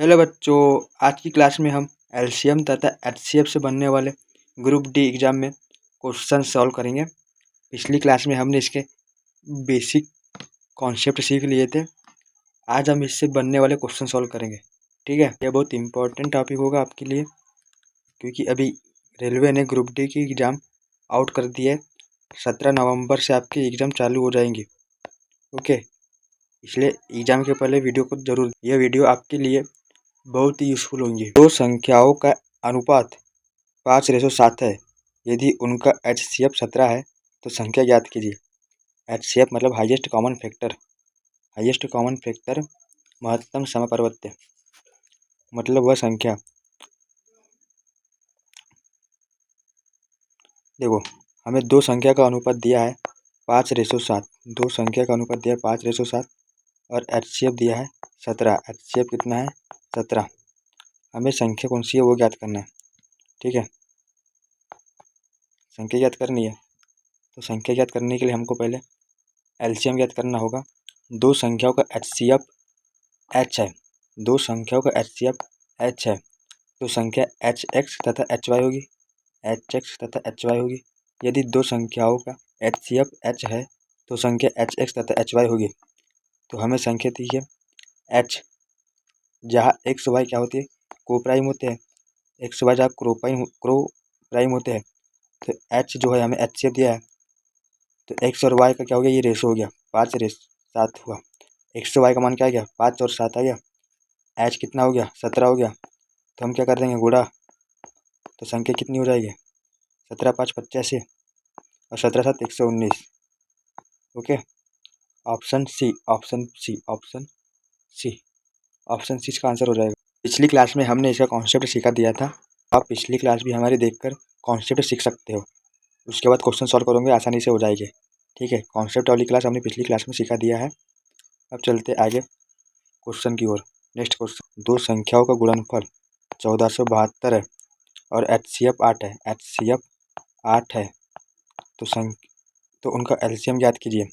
Hello बच्चों, आज की क्लास में हम एलसीएम तथा एचसीएफ से बनने वाले ग्रुप डी एग्ज़ाम में क्वेश्चन सॉल्व करेंगे। पिछली क्लास में हमने इसके बेसिक कॉन्सेप्ट सीख लिए थे। आज हम इससे बनने वाले क्वेश्चन सॉल्व करेंगे। ठीक है, यह बहुत इंपॉर्टेंट टॉपिक होगा आपके लिए, क्योंकि अभी रेलवे ने ग्रुप डी की एग्ज़ाम आउट कर दी है। 17 नवंबर से आपकी एग्ज़ाम चालू हो जाएंगी। ओके, इसलिए एग्ज़ाम के पहले वीडियो को ज़रूर, यह वीडियो आपके लिए बहुत ही यूज़फुल होंगी। दो संख्याओं का अनुपात 5:7 है। यदि उनका एचसीएफ 17 है तो संख्या ज्ञात कीजिए। एचसीएफ मतलब highest common factor. Highest common factor महत्तम समप्रवृत्ति, मतलब वह संख्या। देखो, हमें दो संख्या का अनुपात दिया है 5:7। दो संख्या का अनुपात दिया है 5:7 और एचसीएफ दिया है 17। एचसीएफ कितना है? 17। हमें संख्या कौन सी है वो ज्ञात करना है। ठीक है, संख्या ज्ञात करनी है। तो संख्या ज्ञात करने के लिए हमको पहले एलसीएम ज्ञात करना होगा। दो संख्याओं का एचसीएफ एच है। दो संख्याओं का एचसीएफ एच है तो संख्या एच एक्स तथा एच वाई होगी। एच एक्स तथा एच वाई होगी। यदि दो संख्याओं का एचसीएफ एच है तो संख्या एच एक्स तथा एच वाई होगी। तो हमें संख्या दी है एच, जहाँ एक्स वाई क्या होती है? को प्राइम होते हैं। एक्स वाई जहाँ क्रो प्राइम होते हैं। तो एच जो है हमें एचसीएफ दिया है, तो एक्स और वाई का क्या हो गया? ये रेशो हो गया, 5:7 हुआ। एक्स वाई का मान क्या आ गया? 5 और 7 आ गया। एच कितना हो गया? 17 हो गया। तो हम क्या कर देंगे? गुणा। तो संख्या कितनी हो जाएगी? 17 5 85 और 17 7 119। Okay, option C, option C, option C, option C इसका आंसर हो जाएगा। पिछली क्लास में हमने इसका कॉन्सेप्ट सीखा दिया था। आप पिछली क्लास भी हमारी देखकर कॉन्सेप्ट सीख सकते हो। उसके बाद क्वेश्चन सॉल्व करोगे, आसानी से हो जाएगी। ठीक है, कॉन्सेप्ट वाली क्लास हमने पिछली क्लास में सीखा दिया है। अब चलते आगे क्वेश्चन की ओर। नेक्स्ट क्वेश्चन, दो संख्याओं का गुणनफल 1472 है और एचसीएफ 8 है। एचसीएफ 8 है तो उनका एलसीएम ज्ञात कीजिए।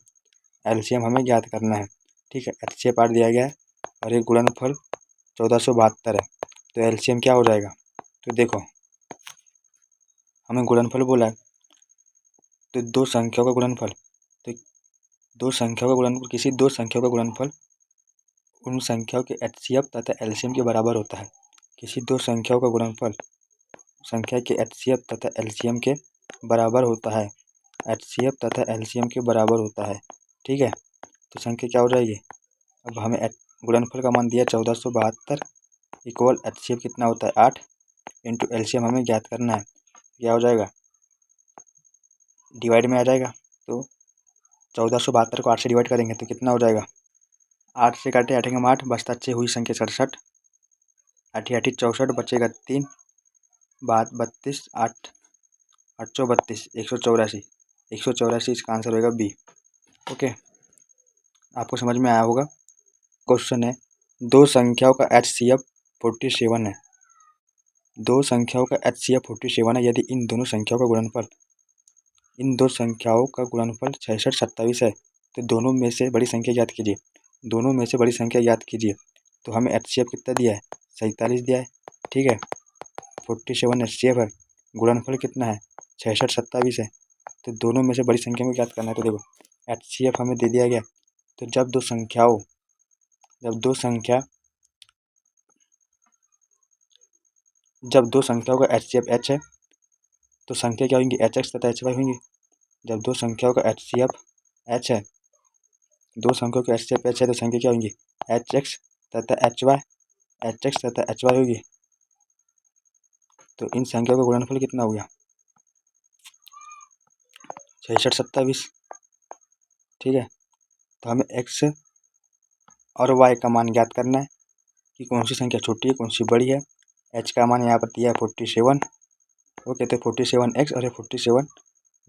एलसीएम हमें ज्ञात करना है। ठीक है, एचसीएफ 8 दिया गया है और ये गुणनफल 1472 है, तो एलसीएम क्या हो जाएगा? तो देखो, हमें गुणनफल बोला है, तो दो संख्याओं का गुणनफल, तो दो संख्याओं का गुणनफल, किसी दो संख्याओं का गुणनफल उन संख्याओं के एचसीएफ तथा एलसीएम के बराबर होता है। किसी दो संख्याओं का गुणनफल संख्या के एचसीएफ तथा एलसीएम के बराबर होता है। एचसीएफ तथा एलसीएम के बराबर होता है। ठीक है, तो संख्या क्या हो जाएगी? अब हमें गुणनफल का मान दिया 1472 इक्वल एचसीएफ कितना होता है? 8 इंटू एलसीएम हमें ज्ञात करना है। क्या हो जाएगा? डिवाइड में आ जाएगा। तो 1472 को 8 से डिवाइड करेंगे तो कितना हो जाएगा? 8 से काटे आठेंगे हम 8, बचता 6, हुई संख्या 67। 8 8 64, बचेगा 3, 32 8 832 184। 184 इसका आंसर होगा बी। ओके, आपको समझ में आया होगा। क्वेश्चन है, दो संख्याओं का एचसीएफ 47 है। दो संख्याओं का एचसीएफ 47 है। यदि इन दोनों संख्याओं का गुणनफल 66 27 है तो दोनों में से बड़ी संख्या ज्ञात कीजिए। दोनों में से बड़ी संख्या ज्ञात कीजिए। तो हमें एचसीएफ कितना दिया है? 47 दिया है। ठीक है, 47 एचसीएफ है, गुणनफल कितना है? 66 27 है, तो दोनों में से बड़ी संख्या को ज्ञात करना है। तो देखो, एचसीएफ हमें दे दिया गया। तो जब दो संख्याओं का एचसीएफ एच है तो संख्या क्या होंगी? एच एक्स तथा एच वाई होंगी। जब दो संख्याओं का एचसीएफ एच है, तो संख्या क्या होंगी? एच एक्स तथा एच वाई, एच एक्स तथा एच वाई होगी। तो इन संख्याओं का गुणनफल कितना हो गया? 66 27। ठीक है, तो हमें एक्स और वाई का मान ज्ञात करना है कि कौन सी संख्या छोटी है, कौन सी बड़ी है। एच का मान यहाँ पर दिया है 47। ओके, तो 47 एक्स और 47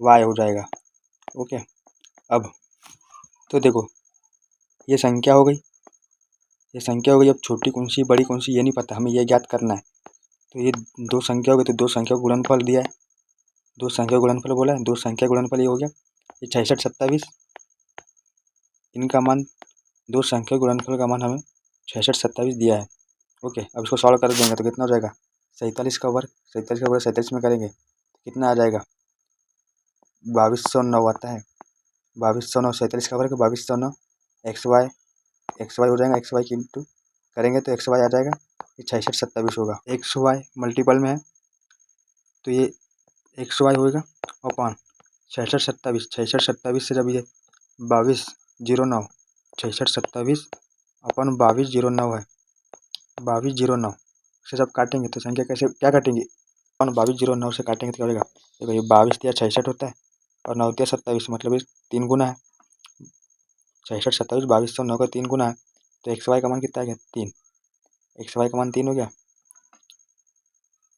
वाई हो जाएगा। ओके, अब तो देखो, ये संख्या हो गई। अब छोटी कौन सी बड़ी कौन सी ये नहीं पता, हमें ये ज्ञात करना है। तो ये दो संख्या हो गई, तो दो संख्या का गुणनफल दिया है। दो संख्या गुणनफल बोला है, दो संख्या गुणनफल ये हो गया। ये 66 27, इनका मान, दो संख्या गुणनफल का मान हमें 66 27 दिया है। ओके, अब इसको सॉल्व कर देंगे तो कितना हो जाएगा, 47 का वर्ग 47 में करेंगे तो कितना आ जाएगा, 2209 आता है। 2209 47 का वर्ग 2209 एक्स वाई हो जाएगा। एक्स वाई की इंटू करेंगे तो एक्स वाई आ जाएगा, ये 6627 होगा। एक्स वाई मल्टीपल में है तो ये एक्स वाई होगा अपॉन 6627 से जब ये 2209 6627 अपन 2209 है, 2209 से जब काटेंगे तो संख्या कैसे क्या काटेंगे, अपन 2209 से काटेंगे तो क्या होगा, देखो ये 22 या 66 होता है और 9 या 27 मतलब ये 3 गुना है। 6627 2209 का 3 गुना है तो एक्स वाई का मान कितना आ गया, 3। एक्स वाई का मान 3 हो गया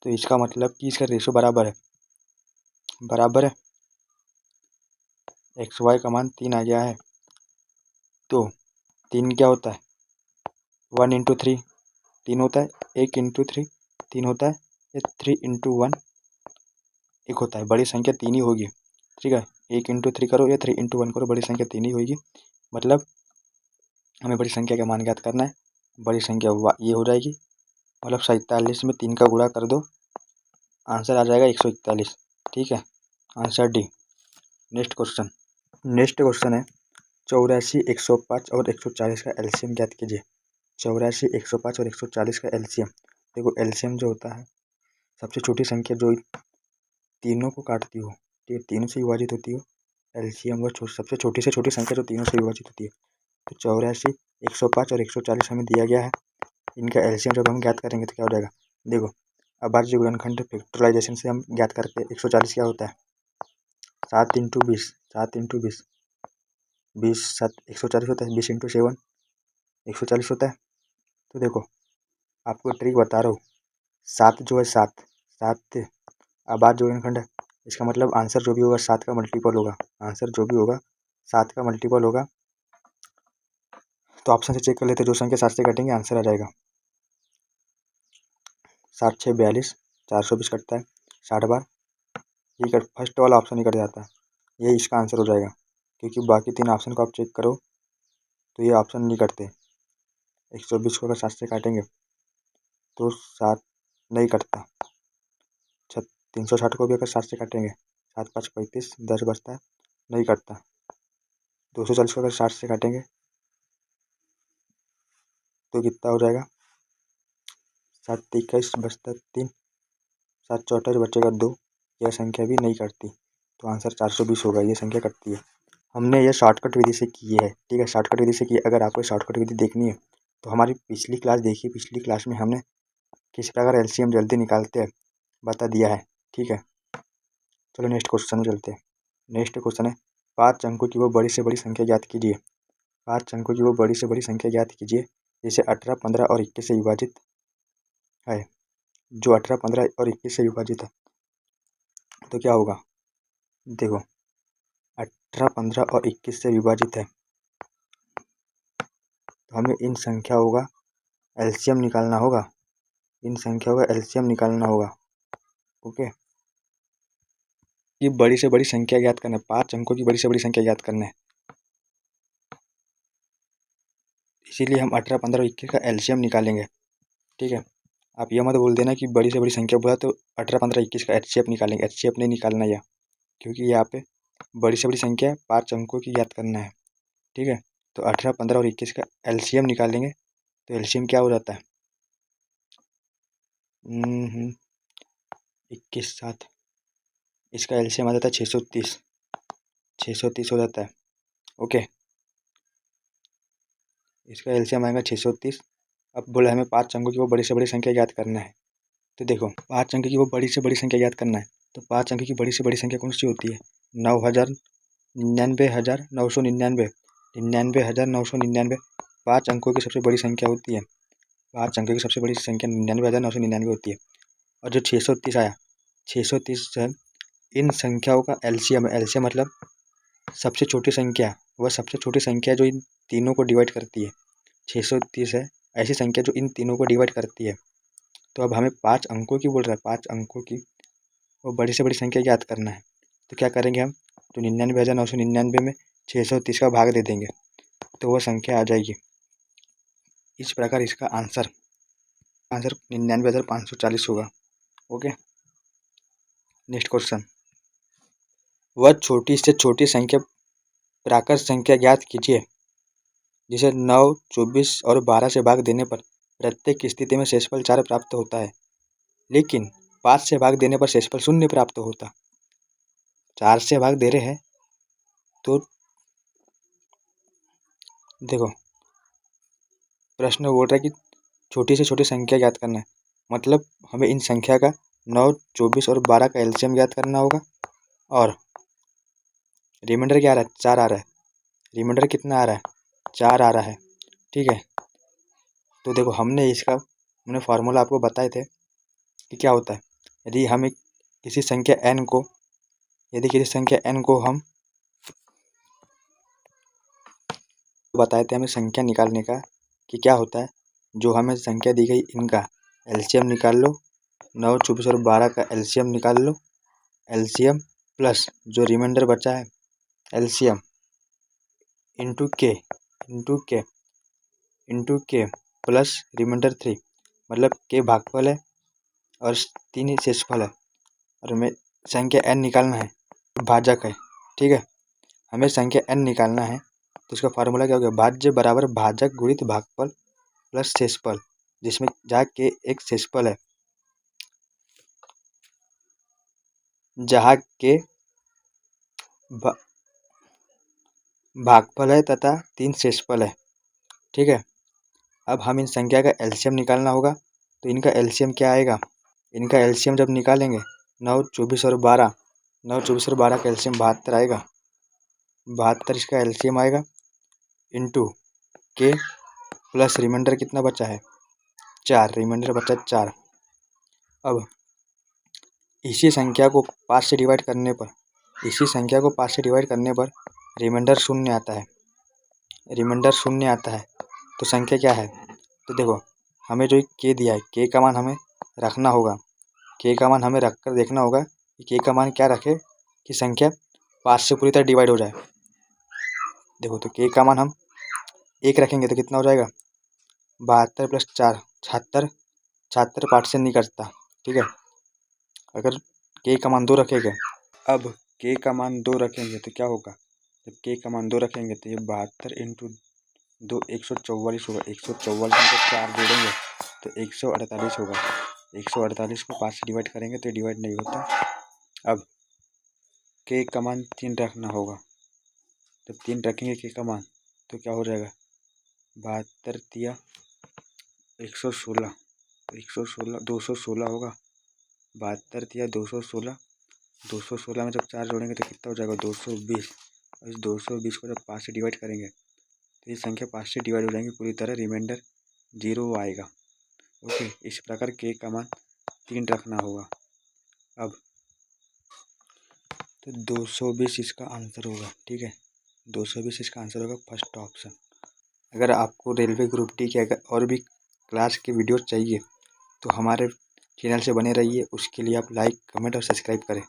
तो इसका मतलब कि इसका रेशो बराबर है एक्स वाई का मान 3 आ गया है। तो 3 क्या होता है, 1 × 3 3 होता है, 1 × 3 3 होता है, ये 3 × 1 1 होता है। बड़ी संख्या 3 ही होगी, ठीक है। 1 × 3 करो या 3 × 1 करो, बड़ी संख्या 3 ही होगी। मतलब हमें बड़ी संख्या का मान ज्ञात करना है। बड़ी संख्या ये हो जाएगी, मतलब 47 में 3 का गुणा कर दो, आंसर आ जाएगा 141, ठीक है। Answer D. नेक्स्ट क्वेश्चन है 84, 105 और 140 का एलसीएम ज्ञात कीजिए। 84, 105 और 140 का एलसीएम। देखो एलसीएम जो होता है सबसे छोटी संख्या जो तीनों को काटती हो, ठीक है, तीनों से विभाजित होती हो, एलसीएम वो सबसे छोटी से छोटी संख्या जो तीनों से विभाजित होती है। तो 84, 105 और 140 हमें दिया गया है। इनका एलसीएम जब हम ज्ञात करेंगे तो क्या हो जाएगा, देखो अभाज्य गुणनखंड फैक्टराइजेशन से हम ज्ञात करते हैं। 140 क्या होता है, 7 × 20 7 × 20 20 7 140 होता है। 20 × 7 140 होता है। तो देखो आपको ट्रिक बता रहा हूँ, 7 जो है 7 अभाज्य गुणनखंड है, इसका मतलब आंसर जो भी होगा 7 का मल्टीपल होगा। आंसर जो भी होगा 7 का मल्टीपल होगा। तो ऑप्शन से चेक कर लेते, जो संख्या 7 से कटेंगे आंसर आ जाएगा। 7 6 42, 420 कटता है 60 बार, ये फर्स्ट वाला ऑप्शन ही कट जाता है, यही इसका आंसर हो जाएगा। क्योंकि बाकी 3 ऑप्शन को आप चेक करो तो ये ऑप्शन नहीं कटते। 120 को अगर 7 से काटेंगे तो 7 नहीं कटता। 360 को भी अगर 7 से काटेंगे 7 5 35 10 बचता है, नहीं कटता। 240 को अगर 60 से काटेंगे तो कितना हो जाएगा, 7 21 बचता 3, 7 24 बचेगा 2, यह संख्या भी नहीं कटती। तो आंसर 420 होगा, ये संख्या कटती है। हमने ये शॉर्टकट विधि से की है, ठीक है, शॉर्टकट विधि से की है। अगर आपको शॉर्टकट विधि देखनी है तो हमारी पिछली क्लास देखिए, पिछली क्लास में हमने किस प्रकार एलसीएम जल्दी निकालते हैं बता दिया है, ठीक है। चलो नेक्स्ट क्वेश्चन में चलते हैं। नेक्स्ट क्वेश्चन है 5 अंकों की वो बड़ी से बड़ी संख्या ज्ञात कीजिए। 5 अंकों की वो बड़ी से बड़ी संख्या ज्ञात कीजिए जैसे 18, 15 और 21 से विभाजित है। जो 18, 15 और 21 से विभाजित है तो क्या होगा, देखो 18, 15 और 21 से विभाजित है तो हमें इन संख्याओं का एलसीएम निकालना होगा। इन संख्याओं का एलसीएम निकालना होगा, ओके। ये बड़ी से बड़ी संख्या ज्ञात करना है, 5 अंकों की बड़ी से बड़ी संख्या ज्ञात करना है। इसीलिए हम 18, 15 और 21 का एलसीएम निकालेंगे, ठीक है। आप यह मत बोल देना कि बड़ी से बड़ी संख्या बोला तो 18, 15, 21 का एचसीएफ निकालेंगे, एचसीएफ नहीं निकालना यह, क्योंकि यहाँ पे बड़ी से बड़ी संख्या 5 अंकों की ज्ञात करना है, ठीक है। तो 18, 15 और 21 का एलसीएम निकालेंगे तो एलसीएम क्या हो जाता है, 21 7, इसका एलसीएम आ जाता है 630, 630 हो जाता है, ओके। इसका एलसीएम आएगा 630। अब बोला हमें 5 अंकों की वो बड़ी से बड़ी संख्या ज्ञात करना है। तो देखो 5 अंक की वो बड़ी से बड़ी संख्या ज्ञात करना है तो 5 अंक की बड़ी से बड़ी संख्या कौन सी होती है, 9000, 99,999, 99,999 5 अंकों की सबसे बड़ी संख्या होती है। 5 अंकों की सबसे बड़ी संख्या 99,999 होती है। और जो 630 आया, 630 है इन संख्याओं का एलसीएम है। एलसीएम मतलब सबसे छोटी संख्या, वह सबसे छोटी संख्या जो इन तीनों को डिवाइड करती है। 630 है ऐसी संख्या जो इन तीनों को डिवाइड करती है। तो अब हमें 5 अंकों की बोल रहा है, 5 अंकों की वो बड़ी से बड़ी संख्या याद करना है। तो क्या करेंगे हम, तो 99,999 में 630 का भाग दे देंगे तो वह संख्या आ जाएगी। इस प्रकार इसका आंसर आंसर 99,540 होगा। Okay, next question. वह छोटी से छोटी संख्या प्राकृत संख्या ज्ञात कीजिए जिसे 9, 24 और 12 से भाग देने पर प्रत्येक स्थिति में शेषफल 4 प्राप्त होता है, लेकिन 5 से भाग देने पर शेषफल 0 प्राप्त होता। 4 से भाग दे रहे हैं तो देखो, प्रश्न बोल रहा है कि छोटी से छोटी संख्या ज्ञात करना है, मतलब हमें इन संख्या का 9, 24 और 12 का एलसीएम ज्ञात करना होगा। और रिमाइंडर क्या आ रहा है? 4 आ रहा है। रिमाइंडर कितना आ रहा है? 4 आ रहा है। ठीक है, तो देखो हमने फार्मूला आपको बताए थे कि क्या होता है। यदि हमें किसी संख्या n को हम बताए थे हमें संख्या निकालने का कि क्या होता है। जो हमें संख्या दी गई इनका एलसीएम निकाल लो, 9, 24 और 12 का एलसीएम निकाल लो। एलसीएम प्लस जो रिमाइंडर बचा है एलसीएम इंटू के प्लस रिमाइंडर 3, मतलब के भागफल है और 3 शेषफल है, और हमें संख्या n निकालना है, भाजक है। ठीक है, हमें संख्या n निकालना है तो उसका फार्मूला क्या हो गया? भाज्य बराबर भाजक गुणित भागफल प्लस शेषफल, जिसमें जहाँ के एक शेषफल है, जहाँ के भागफल है तथा 3 शेषफल है। ठीक है, अब हम इन संख्या का एलसीएम निकालना होगा, तो इनका एलसीएम क्या आएगा? इनका एलसीएम जब निकालेंगे 9, 24 और 12, 9, 24 और 12 का एलसीएम 72 आएगा। 72 इसका एलसीएम आएगा इंटू के प्लस रिमाइंडर कितना बचा है? 4, रिमाइंडर बचा 4। अब इसी संख्या को 5 से डिवाइड करने पर रिमाइंडर 0 आता है। रिमाइंडर 0 आता है तो संख्या क्या है? तो देखो, हमें जो के दिया है, के का मान हमें रखना होगा। के का मान हमें रख कर देखना होगा कि के का मान क्या रखे कि संख्या 5 से पूरी तरह डिवाइड हो जाए। देखो, तो के का मान हम 1 रखेंगे तो कितना हो जाएगा? 72 प्लस 4, 76। 76 5 से नहीं कटता। ठीक है, अगर के का मान 2 रखेंगे, अब के का मान 2 रखेंगे तो क्या होगा? जब के का मान 2 रखेंगे तो ये 72 इंटू 2 144 होगा। 144 में 4 जोड़ेंगे तो 148 होगा। 148 को 5 से डिवाइड करेंगे तो डिवाइड नहीं होता। अब के का मान 3 रखना होगा, जब 3 रखेंगे के का मान तो क्या हो जाएगा? 72 तिया 116, 216 होगा। 72 तिया 216, 216 में जब 4 जोड़ेंगे तो कितना हो जाएगा? 220। और इस 220 को जब 5 से डिवाइड करेंगे तो ये संख्या 5 से डिवाइड हो जाएंगी पूरी तरह, रिमाइंडर 0 आएगा। ओके, इस प्रकार के का मान 3 रखना होगा। अब तो 220 इसका आंसर होगा। ठीक है, 220 इसका आंसर होगा, फर्स्ट ऑप्शन। अगर आपको रेलवे ग्रुप डी के अगर और भी क्लास के वीडियो चाहिए तो हमारे चैनल से बने रहिए। उसके लिए आप लाइक, कमेंट और सब्सक्राइब करें।